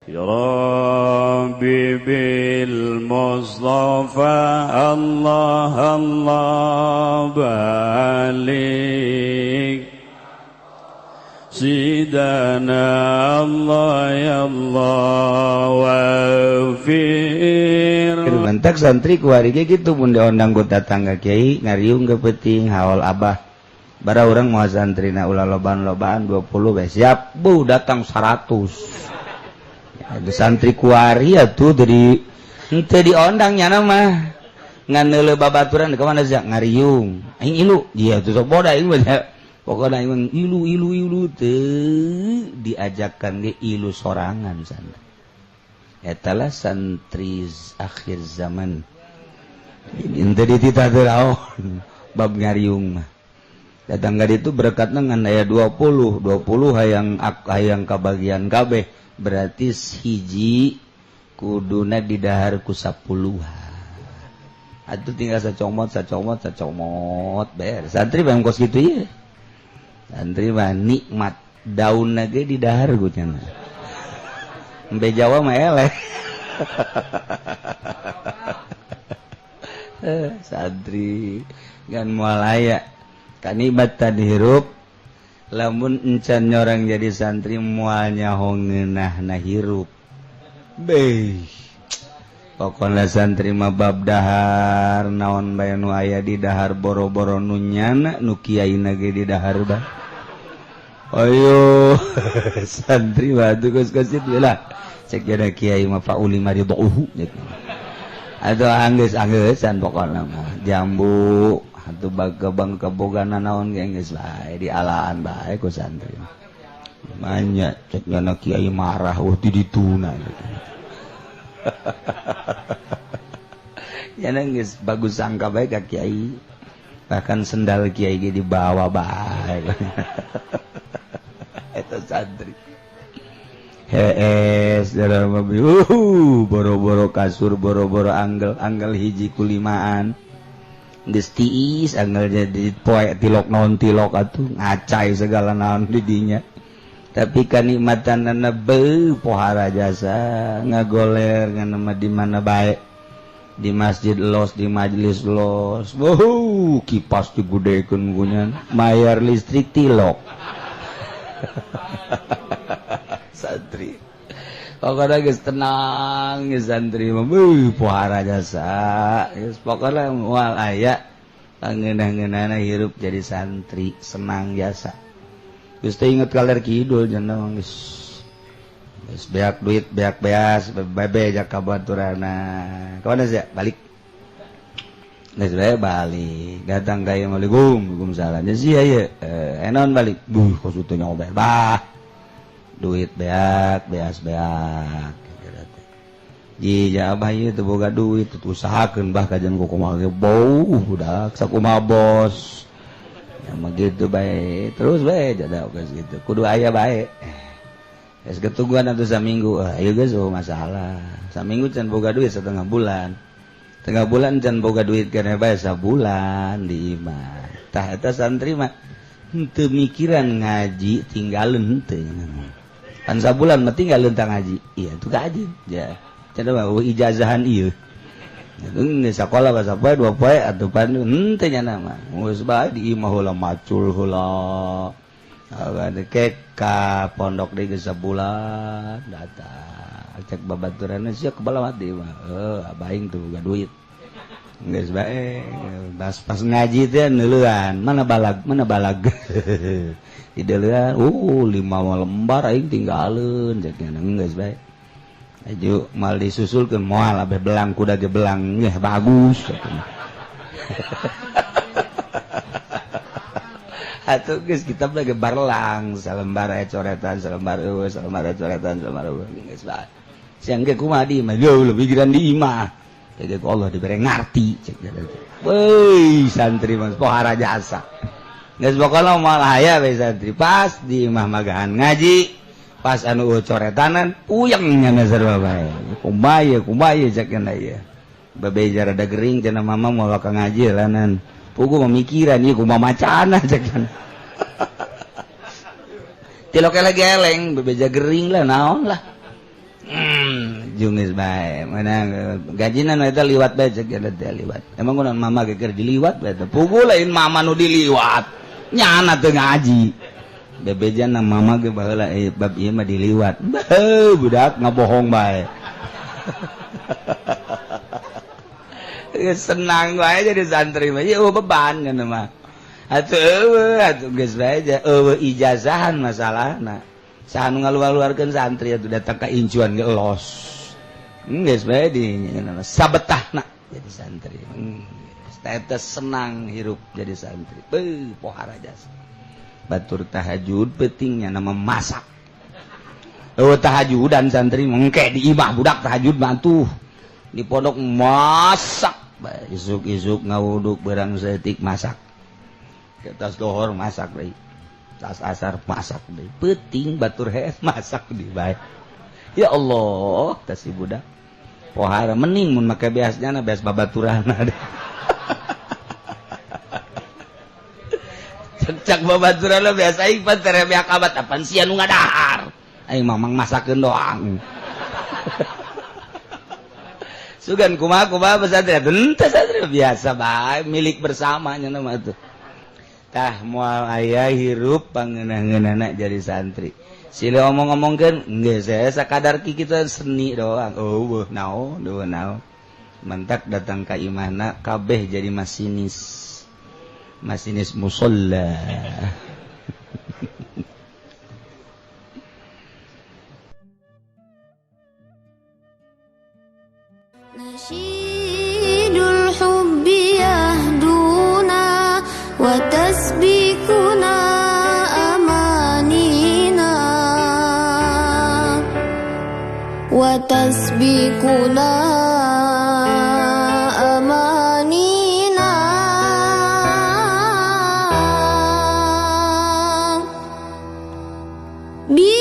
Ya Rabbi bil Mustafa Allah Allah balik Sidana Allah ya Allah wafir. Mentak santri kuari gitu pun diundang ku tetangga kiai ngariung kepeting haul abah. Bara orang mau santri na ulah lobaan 20 be siap bu datang 100. Ada santri kuari atuh dari henteu diondangnya nama ngan neuleuh babaturan ka mana sia ngariung aing ilu dia tuh sok boda aing mah pokona aing ilu teu diajakkan ge ilu sorangan sana eta lah santri akhir zaman henteu dititah teu raon bab ngariung mah datang ka ditu berekatna ngan aya 20 hayang kabagian kabeh berarti hiji kuduna didahar ku 10. Atuh tinggal sacomot ber. Santri bang kos gitu ya. Santri mah nikmat daun ge didahar ku cenah. Embe Jawa mah eleh. Santri kan moal aya kanibat tan hirup lamun encan nyorang jadi santri mualnya hongeunah na hirup beh pokona santri mah bab dahar naon bae nu aya di dahar boro-boro nu nyana nu kiaina ge di dahar bah ayo santri mah atuh geus lah cek jadi kiai mah fauli maridhuhu atuh anggeus-angeusan pokona mah jambu atuh bang kebogana naon ge geus bae dialaan bae ku santri. Manya cek nyana kiai marah ti dituna. Nyana geus bagus sangka bae ka kiai. Bahkan sendal kiai ge dibawa bae. Eta santri. Hees dalam boro-boro kasur boro-boro anggal hiji kulimaan. Geus tiis anggal jadi poe tilok naon tilok atuh ngacai segala naon di dinya tapi kanikmatanna beuh pohara jasa ngagoler nganama di mana bae di masjid los di majelis los kipas digudekeun kunyan mayar listrik tilok santri pokoknya geus tenang geus santri mah pohara jasa geus pokoknya moal aya pangeunah-ngeunahna hirup jadi santri senang jasa geus teu inget kaler kidul cenah geus beak duit beak beas bebe jak kabaturanna kawana sia balik geus bae balik datang ka ieu Assalamualaikum salam sia ieu enon balik kos teu nyoba bah duit beak beas beak ji abah ieu teu boga duit teu usahakeun bah kajian kumaha ge bau budak sakumaha bos ya mah gitu bae terus bae jadak geus gitu kudu aya bae geus ketungguan atuh saminggu ieu geus masalah saminggu can boga duit setengah bulan can boga duit kana bae sabulan di imah tah eta santri mah henteu mikiran ngaji tinggalin henteu kan sabulan mah tinggalin tang ngaji iya tuh kaji ya cenah mah ijazahan ieu geus sakola ka sapoe 2 poe atuh pan henteu nya mah geus bae di imah heula macul heula kek ka pondok deui geus sabulan datang cek babaturanna sia kebalamat deui mah abah aing tuh boga duit geus bae pas ngaji teh neuleuan mana balag di deleuan 5 lembar aing tinggalin cek geus bae aju mal disusulkeun moal abe belang kuda ge belang ngeh bagus atuh geus kitab lagi barlang salembar aya coretan salembar coretan geus bae siang ge kumaha di imah jauh lebih pikiran di imah teh ku Allah dibere ngarti cek weuy santri mah pohara jasa geus pokona moal aya we santri pas di imah magahan ngaji pas anu coretanan puyeng nya sarua bae kumaha cek nya ieu babeja rada gering cenah mama moal ka ngaji lanan pugu memikiran ieu kumaha macana cek nya tilok lagi eleng babeja gering lah naon lah jungis bae menang gajinan eta liwat bae cek eta liwat emang kunaon mama geger diliwat bae pukul lain mama nu diliwat nyana teu ngaji bebejan na mama ge baheula bab ieu mah diliwat budak ngabohong bae senang bae jadi santri mah ieu beban kana mah atuh geus bae ijazahan masalahna saha nu ngaluar-luarkeun santri atuh datang ka incuan ge elos geus bae di sabetahna jadi santri status senang hirup jadi santri pohara jasa batur tahajud pentingnya nama masak tahajudan santri mengke di imah budak tahajud bantu di pondok masak isuk-isuk ngawuduk berang setik masak ke tas dohor masak deui tas asar masak deui penting batur masak di bae ya Allah tas si budak pohara mending mun make beasnya beas babaturana deh cek babaturana biasa aing pan tere beak abat apaan sia nu ngadahar aing mamang masakeun doang sugan kumaha pesantren teu pesantren biasa bae milik bersama nya mah tuh tah moal aya hirup pangeunah-ngeunahna jadi santri sile omong-omongkeun geus sakadar kita seni doang eueuh naon mentak datang ka imahna kabeh jadi masinis musalla nasyidul hubbi yahduna wa tasbikuna amanina wa tasbikuna amanina bi